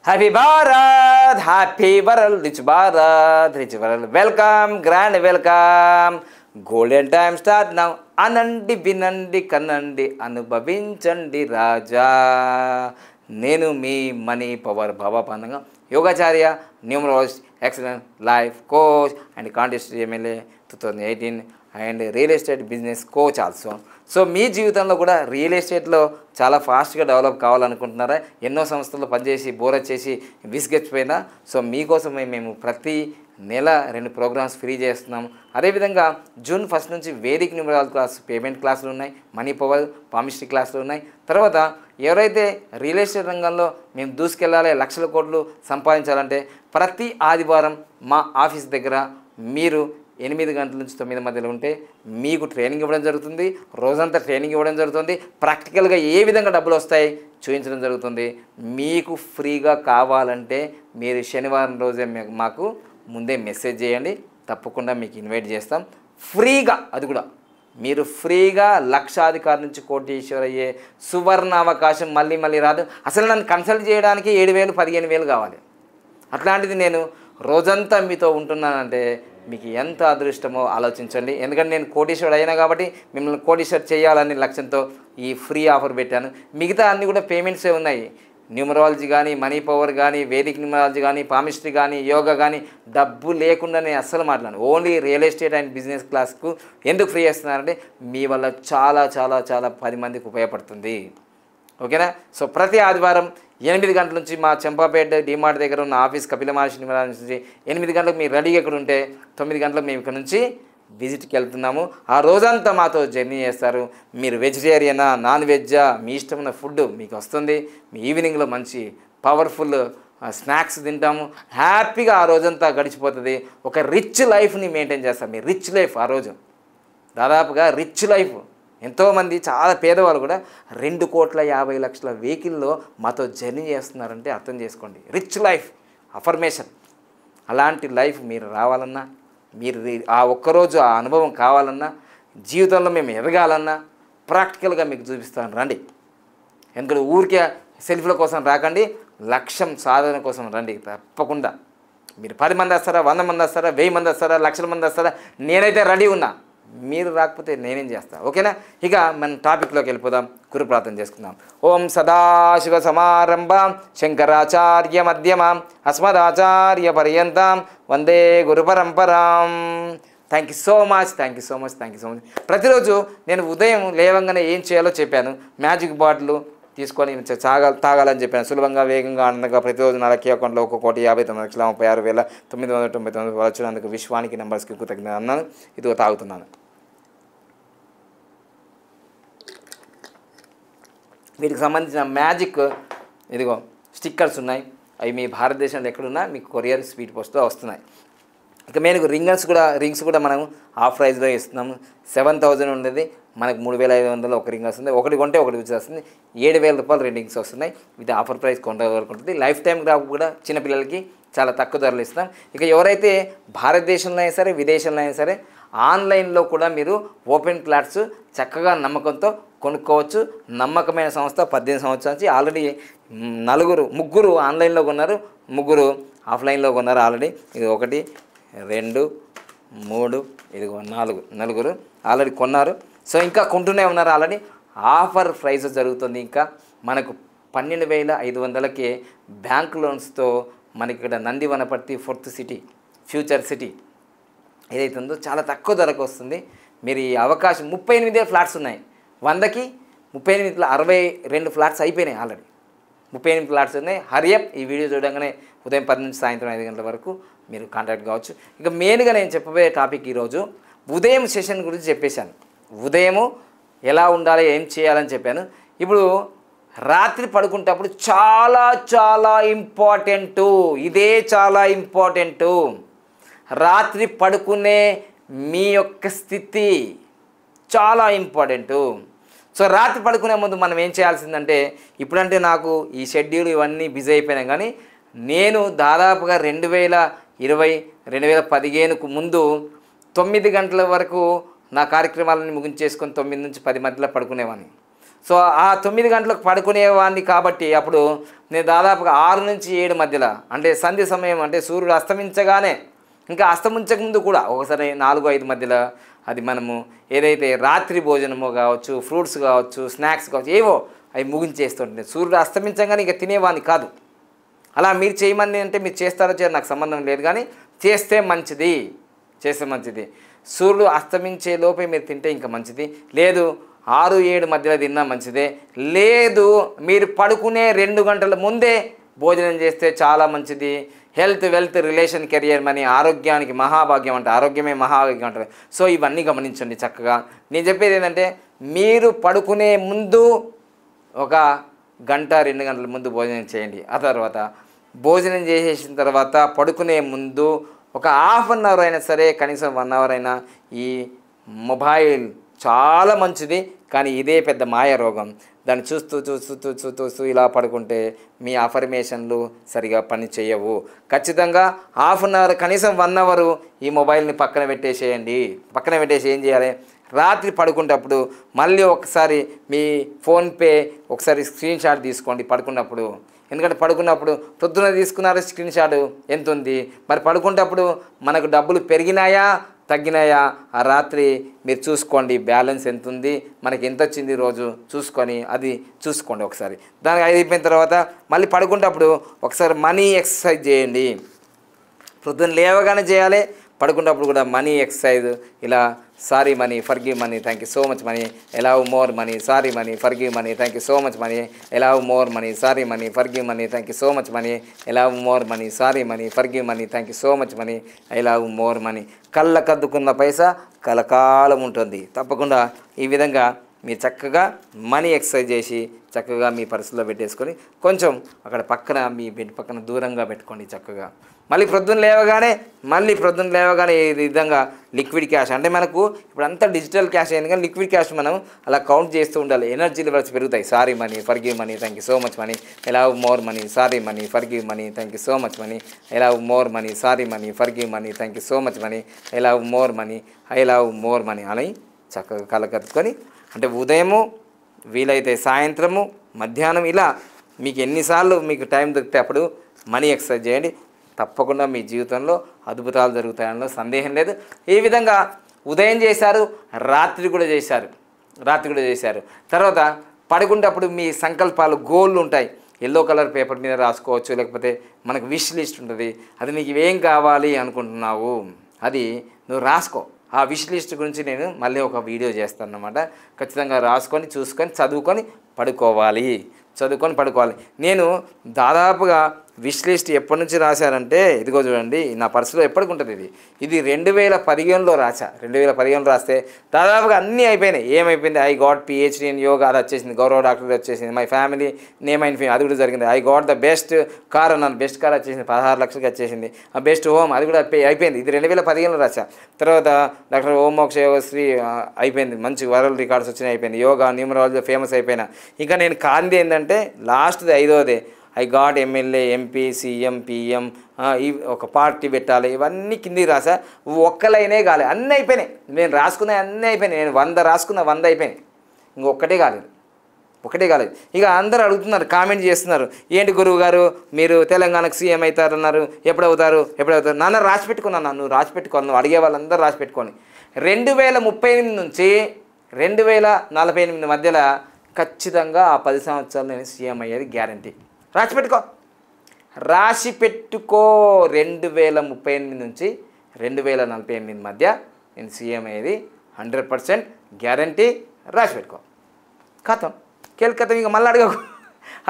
Happy Bharat, happy world, rich world. Welcome, grand welcome. Golden time start now. అనండి, వినండి, కనండి, అనుభవించండి రాజా. నేను మీ మనీ పవర్ భవపందంగా యోగాచార్య, numerologist, excellent life coach and contest MLA 2018 and real estate business coach also. So మీ జీవితంలో కూడా రియల్ ఎస్టేట్లో చాలా ఫాస్ట్గా డెవలప్ కావాలనుకుంటున్నారా? ఎన్నో సంస్థల్లో పనిచేసి బోర్ వచ్చేసి విసిగెచ్చిపోయినా సో మీకోసమే మేము ప్రతి నెల 2 ప్రోగ్రామ్స్ ఫ్రీ చేస్తున్నాం. అదేవిధంగా జూన్ 1 నుంచి వేదిక న్యూమరాలజీ క్లాస్, పేమెంట్ క్లాసులు ఉన్నాయి, మనీ పవర్, పామిస్ట్రీ క్లాసులు ఉన్నాయి. తర్వాత ఎవరైతే రియల్ ఎస్టేట్ రంగంలో మేము దూసుకెళ్ళాలి, లక్షల కోట్లు సంపాదించాలంటే ప్రతి ఆదివారం మా ఆఫీస్ దగ్గర మీరు 8 గంటల నుంచి 9 మధ్యలో ఉంటే మీకు ట్రైనింగ్ ఇవ్వడం జరుగుతుంది. రోజంతా ట్రైనింగ్ ఇవ్వడం జరుగుతుంది. ప్రాక్టికల్గా ఏ విధంగా డబ్బులు వస్తాయి చూపించడం జరుగుతుంది. మీకు ఫ్రీగా కావాలంటే మీరు శనివారం రోజే మాకు ముందే మెసేజ్ చేయండి, తప్పకుండా మీకు ఇన్వైట్ చేస్తాం ఫ్రీగా. అది కూడా మీరు ఫ్రీగా లక్షాధికారి నుంచి కోటీశ్వర అయ్యే సువర్ణ అవకాశం మళ్ళీ రాదు. అసలు నన్ను కన్సల్ట్ చేయడానికి 7,000 15,000 కావాలి. అట్లాంటిది నేను రోజంతా మీతో ఉంటున్నానంటే మీకు ఎంత అదృష్టమో ఆలోచించండి. ఎందుకంటే నేను కోటీశ్వరుడు అయినా కాబట్టి మిమ్మల్ని కోటీశ్వర్ చేయాలని లక్ష్యంతో ఈ ఫ్రీ ఆఫర్ పెట్టాను. మిగతా అన్నీ కూడా పేమెంట్సే ఉన్నాయి. న్యూమరాలజీ కానీ, మనీ పవర్ కానీ, వేదిక్ న్యూమరాలజీ కానీ, పామిస్ట్రీ కానీ, యోగా కానీ డబ్బు లేకుండా నేను అస్సలు మాట్లాడను. Only real estate and business క్లాస్కు ఎందుకు ఫ్రీ చేస్తున్నారంటే మీ వల్ల చాలా 10 మందికి ఉపయోగపడుతుంది. ఓకేనా? సో ప్రతి ఆదివారం 8 గంటల నుంచి మా చెంపాపేట డిమార్ట్ దగ్గర ఉన్న ఆఫీస్ కపిల మహర్షి న్యూమరాలజీ నుంచి 8 గంటలకు మీరు రెడీగా ఇక్కడ ఉంటే 9 గంటలకు మేము ఇక్కడ నుంచి విజిట్కి వెళ్తున్నాము. ఆ రోజంతా మాతో జర్నీ చేస్తారు. మీరు వెజిటేరియనా, నాన్ వెజ్జా, మీ ఇష్టమైన ఫుడ్ మీకు వస్తుంది. మీ ఈవినింగ్లో మంచి పవర్ఫుల్ స్నాక్స్ తింటాము. హ్యాపీగా ఆ రోజంతా గడిచిపోతుంది. ఒక రిచ్ లైఫ్ని మెయింటైన్ చేస్తాం. మీ రిచ్ లైఫ్ ఆ రోజు దాదాపుగా రిచ్ లైఫ్. ఎంతోమంది చాలా పేదవాళ్ళు కూడా 2,50,00,000 వెహికల్లో మాతో జర్నీ చేస్తున్నారంటే అర్థం చేసుకోండి. Rich life affirmation. అలాంటి లైఫ్ మీరు రావాలన్నా, మీరు ఆ ఒక్కరోజు ఆ అనుభవం కావాలన్నా, జీవితంలో మేము ఎదగాలన్నా ప్రాక్టికల్గా మీకు చూపిస్తాను రండి. ఎందుకంటే ఊరికే సెల్ఫీల కోసం రాకండి, లక్ష్యం సాధన కోసం రండి. తప్పకుండా మీరు 10 మంది వస్తారా, 100 మంది వస్తారా, 1000 మంది వస్తారా, లక్షల మంది వస్తారా, నేనైతే రెడీ ఉన్నా. మీరు రాకపోతే నేనేం చేస్తా. ఓకేనా? ఇక మన టాపిక్లోకి వెళ్ళిపోదాం. గురు ప్రార్థన చేసుకుందాం. ఓం సదాశివ సమారంభాం శంకరాచార్య మధ్యమాం అస్మదాచార్య పర్యంతం వందే గురు పరంపరాం. Thank you so much. ప్రతిరోజు నేను ఉదయం లేవంగానే ఏం చేయాలో చెప్పాను. మ్యాజిక్ బాటిల్ తీసుకొని తాగాలని చెప్పాను. సులభంగా, వేగంగా, ఆనందంగా ప్రతిరోజు నా లక్కీ అకౌంట్లో 1,59,36,999 వచ్చినందుకు విశ్వానికి నెంబర్స్కి కృతజ్ఞత అన్నాను. ఇదిగో తాగుతున్నాను. వీటికి సంబంధించిన మ్యాజిక్ ఇదిగో స్టిక్కర్స్ ఉన్నాయి. అవి మీ భారతదేశంలో ఎక్కడున్నా మీకు కొరియర్ స్పీడ్ పోస్ట్తో వస్తున్నాయి. ఇక మేము రింగ్స్ కూడా మనం ఆఫ్ ప్రైస్లో ఇస్తున్నాము. 7,000 ఉండేది మనకు 3,500 ఒక రింగ్ వస్తుంది. ఒకటి కొంటే ఒకటి వస్తుంది. 7,000 రూపాయలు 2 రింగ్స్ వస్తున్నాయి. ఇది ఆఫర్ ప్రైస్ కొంత వరకు ఉంటుంది. లైఫ్ టైం కూడా చిన్నపిల్లలకి చాలా తక్కువ ధరలు ఇస్తాం. ఇక ఎవరైతే భారతదేశంలో అయినా సరే, విదేశంలో అయినా సరే ఆన్లైన్లో కూడా మీరు ఓపెన్ ప్లాట్స్ చక్కగా నమ్మకంతో కొనుక్కోవచ్చు. నమ్మకమైన సంస్థ 18 సంవత్సరాల నుంచి ఆల్రెడీ ముగ్గురు ఆన్లైన్లో కొన్నారు, 3 ఆఫ్లైన్లో కొన్నారు ఆల్రెడీ. ఇది 1 2 3 ఇదిగో 4 ఆల్రెడీ కొన్నారు. సో ఇంకా కొంటూనే ఉన్నారు. ఆల్రెడీ ఆఫర్ ప్రైస్ జరుగుతుంది. ఇంకా మనకు 12,500కే బ్యాంక్ లోన్స్తో మనకి ఇక్కడ Nandivanaparthi 4th city, future city ఏదైతే ఉందో చాలా తక్కువ ధరకు వస్తుంది. మీరు ఈ అవకాశం 38 ఫ్లాట్స్ ఉన్నాయి. 100కి 38 62 ఫ్లాట్స్ అయిపోయినాయి. ఆల్రెడీ 38 ఫ్లాట్స్ ఉన్నాయి. హరియప్ ఈ వీడియో చూడగానే ఉదయం 10 నుంచి సాయంత్రం 5 గంటల వరకు మీరు కాంటాక్ట్ కావచ్చు. ఇక మెయిన్గా నేను చెప్పబోయే టాపిక్ ఈరోజు ఉదయం సెషన్ గురించి చెప్పేశాను. ఉదయము ఎలా ఉండాలి, ఏం చేయాలని చెప్పాను. ఇప్పుడు రాత్రి పడుకుంటప్పుడు చాలా ఇంపార్టెంటు. ఇదే చాలా ఇంపార్టెంటు. రాత్రి పడుకునే మీ యొక్క స్థితి చాలా ఇంపార్టెంటు. సో రాత్రి పడుకునే ముందు మనం ఏం చేయాల్సిందంటే, ఇప్పుడంటే నాకు ఈ షెడ్యూల్ ఇవన్నీ బిజీ అయిపోయినా కానీ నేను దాదాపుగా 2020 2015కు ముందు 9 గంటల వరకు నా కార్యక్రమాలను ముగించేసుకొని 9 నుంచి 10 మధ్యలో పడుకునేవాడిని. సో ఆ 9 గంటలకు పడుకునేవాడిని కాబట్టి అప్పుడు నేను దాదాపుగా 6 నుంచి 7 మధ్యలో అంటే సంధ్య సమయం అంటే సూర్యుడు అస్తమించగానే ఇంకా అస్తమించక ముందు కూడా ఒకసారి 4-5 మధ్యలో అది మనము ఏదైతే రాత్రి భోజనమో కావచ్చు, ఫ్రూట్స్ కావచ్చు, స్నాక్స్ కావచ్చు, ఏవో అవి ముగించేస్తుంటుంది. సూర్యుడు అస్తమించగానే ఇక తినేవాడిని కాదు. అలా మీరు చేయమని అంటే మీరు చేస్తారో చేయరు నాకు సంబంధం లేదు, కానీ చేస్తే మంచిది, చేస్తే మంచిది. సూర్యుడు అస్తమించే లోపే మీరు తింటే ఇంకా మంచిది. లేదు 6-7 మధ్యలో తిన్నా మంచిదే. లేదు మీరు పడుకునే 2 గంటల ముందే భోజనం చేస్తే చాలా మంచిది. Health, wealth, relation, career, money, ఆరోగ్యానికి మహాభాగ్యం అంటే ఆరోగ్యమే మహాభాగ్యం అంటారు. సో ఇవన్నీ గమనించండి చక్కగా. నేను చెప్పేది ఏంటంటే మీరు పడుకునే ముందు ఒక 1-2 గంటల ముందు భోజనం చేయండి. ఆ తర్వాత భోజనం చేసేసిన తర్వాత పడుకునే ముందు ఒక ½ అన్ అవర్ అయినా సరే, కనీసం 1 అవర్ అయినా ఈ మొబైల్ చాలా మంచిది. కానీ ఇదే పెద్ద మాయ రోగం. దాన్ని చూస్తూ చూస్తూ చూస్తూ చూస్తూ ఇలా పడుకుంటే మీ అఫర్మేషన్లు సరిగా పని చేయవు. ఖచ్చితంగా ½ అన్ అవర్, కనీసం 1 అవరు ఈ మొబైల్ని పక్కన పెట్టేసేయండి. పక్కన పెట్టేసి ఏం చేయాలి, రాత్రి పడుకునేటప్పుడు మళ్ళీ ఒకసారి మీ ఫోన్పే ఒకసారి స్క్రీన్ షాట్ తీసుకోండి పడుకున్నప్పుడు. ఎందుకంటే పడుకున్నప్పుడు పొద్దున తీసుకున్నారు స్క్రీన్ షాట్ ఎంత ఉంది, మరి పడుకునేటప్పుడు మనకు డబ్బులు పెరిగినాయా తగ్గినాయా ఆ రాత్రి మీరు చూసుకోండి. బ్యాలెన్స్ ఎంత ఉంది, మనకి ఎంత వచ్చింది రోజు చూసుకొని అది చూసుకోండి ఒకసారి. దానికి అయిపోయిన తర్వాత మళ్ళీ పడుకునేటప్పుడు ఒకసారి మనీ ఎక్సర్సైజ్ చేయండి. పొద్దున్న లేవగానే చేయాలి, పడుకున్నప్పుడు కూడా మనీ ఎక్సర్సైజ్. ఇలా sorry money, forgive money, thank you so much money, allow more money, sorry money, forgive money, thank you so much money, allow more money, sorry money, forgive money, thank you so much money, allow more money, sorry money, forgive money, thank you so much money, allow more money. కళ్ళకద్దుకున్న పైసా కలకాలం ఉంటుంది. తప్పకుండా ఈ విధంగా మీరు చక్కగా money exercise చేసి చక్కగా మీ పర్సులో పెట్టేసుకొని కొంచెం అక్కడ పక్కన మీ బెడ్ పక్కన దూరంగా పెట్టుకోండి చక్కగా. మళ్ళీ ప్రొద్దున లేవగానే ఈ విధంగా లిక్విడ్ క్యాష్ అంటే మనకు ఇప్పుడు అంతా డిజిటల్ క్యాష్ అయింది, కానీ లిక్విడ్ క్యాష్ మనం అలా కౌంట్ చేస్తూ ఉండాలి. ఎనర్జీ లెవెల్స్ పెరుగుతాయి. Sorry money, forgive money, thank you so much money, allow more money, sorry money, forgive money, thank you so much money, allow more money, sorry money, forgive money, thank you so much money, allow more money, I love more money అని చక్కగా కలకత్తుకొని అంటే ఉదయము వీలైతే సాయంత్రము మధ్యాహ్నం ఇలా మీకు ఎన్నిసార్లు మీకు టైం దొరికితే అప్పుడు మనీ ఎక్సర్సైజ్ చేయండి. తప్పకుండా మీ జీవితంలో అద్భుతాలు జరుగుతాయనలో సందేహం లేదు. ఈ విధంగా ఉదయం చేశారు, రాత్రి కూడా చేశారు. తర్వాత పడుకునేటప్పుడు మీ సంకల్పాలు, గోళ్ళు ఉంటాయి. ఎల్లో కలర్ పేపర్ మీద రాసుకోవచ్చు, లేకపోతే మనకు విష్ లిస్ట్ ఉంటుంది. అది నీకు ఏం కావాలి అనుకుంటున్నావు అది నువ్వు రాసుకో. ఆ విష్ లిస్ట్ గురించి నేను మళ్ళీ ఒక వీడియో చేస్తాను అన్నమాట. ఖచ్చితంగా రాసుకొని చూసుకొని చదువుకొని పడుకోవాలి. నేను దాదాపుగా విష్ లిస్ట్ ఎప్పటి నుంచి రాశానంటే ఇదిగో చూడండి నా పర్సులో ఎప్పటికి ఉంటుంది. ఇది 2015లో రాశా. 2015లో రాస్తే దాదాపుగా అన్నీ అయిపోయినాయి. ఏమైపోయింది, I got PhD in yoga అది వచ్చేసింది, గౌరవ డాక్టర్ వచ్చేసింది, my family name and fame అది కూడా జరిగింది, I got the best car అన్నాను, బెస్ట్ కార్ వచ్చేసింది, 16 లక్షలకి వచ్చేసింది, బెస్ట్ హోమ్ అది కూడా అయిపోయింది. ఇది 2015లో రాశా. తర్వాత డాక్టర్ ఓం మోక్ష యోగశ్రీ అయిపోయింది, మంచి వరల్డ్ రికార్డ్స్ వచ్చినాయి, అయిపోయింది. యోగా న్యూమరాలజీ ఫేమస్ అయిపోయినా. ఇంకా నేను కాంది ఏంటంటే లాస్ట్ది 5వదే I got MLA, MP, CM, PM ఈ ఒక పార్టీ పెట్టాలి. ఇవన్నీ కిందికి రాసా. ఒక్క లైనే కాలేదు, అన్నీ అయిపోయినాయి. నేను రాసుకునే అన్నీ అయిపోయినాయి. నేను 100 రాసుకున్న 100 అయిపోయినాయి. ఇంకొక్కటే కాలేదు. ఇక అందరూ అడుగుతున్నారు, కామెంట్ చేస్తున్నారు, ఏంటి గురువు గారు మీరు తెలంగాణకు సీఎం అవుతారన్నారు, ఎప్పుడవుతారు నాన్న రాసి పెట్టుకున్నాను. నువ్వు రాసి పెట్టుకోను, నువ్వు అడిగే వాళ్ళందరూ రాసి పెట్టుకోండి. 2038 నుంచి 2048 మధ్యలో ఖచ్చితంగా ఆ 10 సంవత్సరాలు నేను సీఎం అయ్యేది గ్యారంటీ. రాసి పెట్టుకో 2038 నుంచి 2048 మధ్య నేను సీఎం అయ్యేది 100% గ్యారంటీ. రాసి పెట్టుకో. కథం కేల్కతం. ఇక మళ్ళీ అడగకు.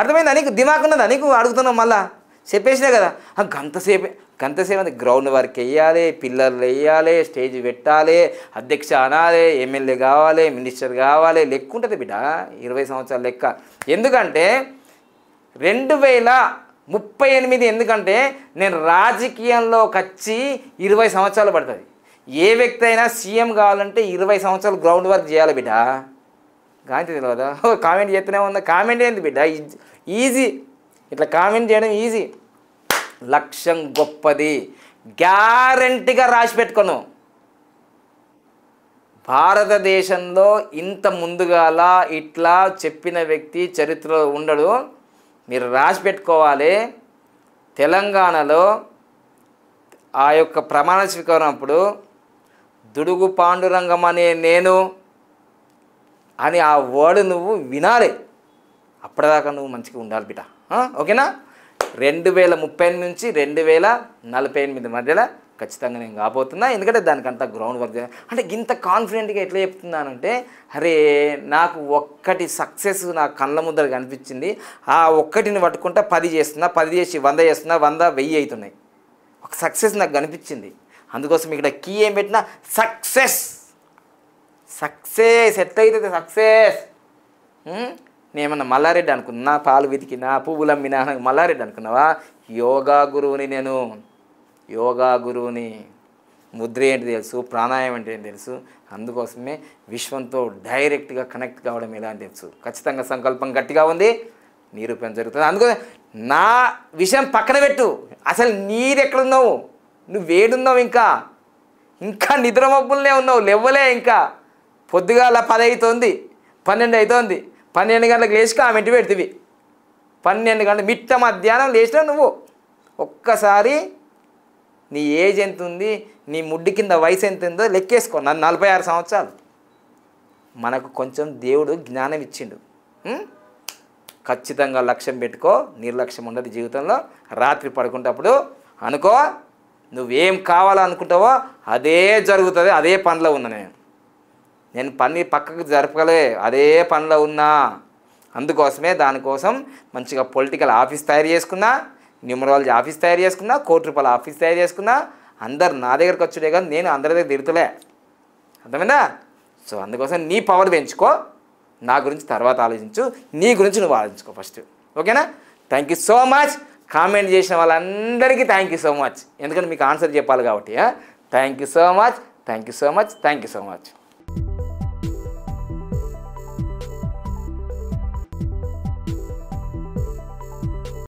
అర్థమైందా నీకు? దిమాగ్ ఉన్నదా నీకు? అడుగుతున్నావు మళ్ళా. చెప్పేసినా కదా. గంతసేపు అది గ్రౌండ్ వర్క్ వేయాలి, పిల్లర్లు వేయాలి, స్టేజ్ పెట్టాలి, అధ్యక్ష అనాలి, ఎమ్మెల్యే కావాలి, మినిస్టర్ కావాలి, లెక్క ఉంటుంది బిడ్డ. 20 సంవత్సరాల లెక్క. ఎందుకంటే 2038 ఎందుకంటే నేను రాజకీయంలోకి వచ్చి 20 సంవత్సరాలు పడుతుంది. ఏ వ్యక్తి అయినా సీఎం కావాలంటే 20 సంవత్సరాలు గ్రౌండ్ వర్క్ చేయాలి బిడ్డ. గాంధీ తెలియదా? కామెంట్ చేస్తూనే ఉందా? కామెంట్ ఏంది బిడ్డ? ఈజీ. ఇట్లా కామెంట్ చేయడం ఈజీ. లక్ష్యం గొప్పది. గ్యారంటీగా రాసి పెట్టుకోను. భారతదేశంలో ఇంత ముందుగాల ఇట్లా చెప్పిన వ్యక్తి చరిత్రలో ఉండడు. మీరు రాసి పెట్టుకోవాలి. తెలంగాణలో ఆ యొక్క ప్రమాణ స్వీకారం అప్పుడు దుడుగు పాండురంగం అనే నేను అని ఆ వర్డ్ నువ్వు వినాలి. అప్పటిదాకా నువ్వు మంచిగా ఉండాలి బిడ్డ. ఓకేనా? 2030 నుంచి 2048 మధ్యలో ఖచ్చితంగా నేను కాబోతున్నా. ఎందుకంటే దానికంతా గ్రౌండ్ వర్క్ అంటే ఇంత కాన్ఫిడెంట్గా ఎట్లా చెప్తున్నానంటే, అరే నాకు ఒక్కటి సక్సెస్ నా కళ్ళ ముద్దర కనిపించింది. ఆ ఒక్కటిని పట్టుకుంటా 10 చేస్తున్నా, 10 చేసి 100 చేస్తున్నా, 100 1000 అవుతున్నాయి. ఒక సక్సెస్ నాకు కనిపించింది. అందుకోసం ఇక్కడ కీ ఏం పెట్టినా సక్సెస్. సక్సెస్ ఎట్లయితే సక్సెస్. నేమన్నా మల్లారెడ్డి అనుకున్నా, పాలు వెతికినా, పువ్వులు అమ్మినా మల్లారెడ్డి అనుకున్నావా? యోగా గురువుని నేను. యోగా గురువుని. ముద్ర ఏంటి తెలుసు, ప్రాణాయామం అంటే ఏంటి తెలుసు. అందుకోసమే విశ్వంతో డైరెక్ట్గా కనెక్ట్ కావడం ఎలా అని తెలుసు. ఖచ్చితంగా సంకల్పం గట్టిగా ఉంది, నిరూపణ జరుగుతుంది. అందుకోసం నా విషయం పక్కన పెట్టు. అసలు నీరెక్కడున్నావు? నువ్వు వేడున్నావు, ఇంకా నిద్ర మబ్బులనే ఉన్నావు, లేవ్వలే. ఇంకా పొద్దుగాల 10 అవుతుంది, 12 అవుతుంది. 12 గంటలకు లేచి కామెంట్ పెడుతుంది. 12 గంటలు మిట్ట మధ్యాహ్నం లేచినా నువ్వు. ఒక్కసారి నీ ఏజ్ ఎంత ఉంది, నీ ముడ్డి కింద వయసు ఎంత ఉందో లెక్కేసుకో. నన్ను 46 సంవత్సరాలు. మనకు కొంచెం దేవుడు జ్ఞానం ఇచ్చిండు. ఖచ్చితంగా లక్ష్యం పెట్టుకో. నిర్లక్ష్యం ఉండదు జీవితంలో. రాత్రి పడుకుంటప్పుడు అనుకో, నువ్వేం కావాలనుకుంటావో అదే జరుగుతుంది. అదే పనిలో ఉన్నా నేను పని పక్కకు జరపగలే, అదే పనిలో ఉన్నా. అందుకోసమే దానికోసం మంచిగా పొలిటికల్ ఆఫీస్ తయారు చేసుకున్నా, న్యూమరాలజీ ఆఫీస్ తయారు చేసుకున్నా, ₹1 కోటి ఆఫీస్ తయారు చేసుకున్నా. అందరు నా దగ్గరకు వచ్చుడే కానీ నేను అందరి దగ్గర తిరుగుతలే. అర్థమైందా? సో అందుకోసం నీ పవర్ పెంచుకో. నా గురించి తర్వాత ఆలోచించు, నీ గురించి నువ్వు ఆలోచించుకో ఫస్ట్. ఓకేనా? Thank you so much. Comment చేసిన వాళ్ళందరికీ థ్యాంక్ యూ సో మచ్. ఎందుకంటే మీకు ఆన్సర్ చెప్పాలి కాబట్టి. Thank you so much, thank you so much, thank you so much.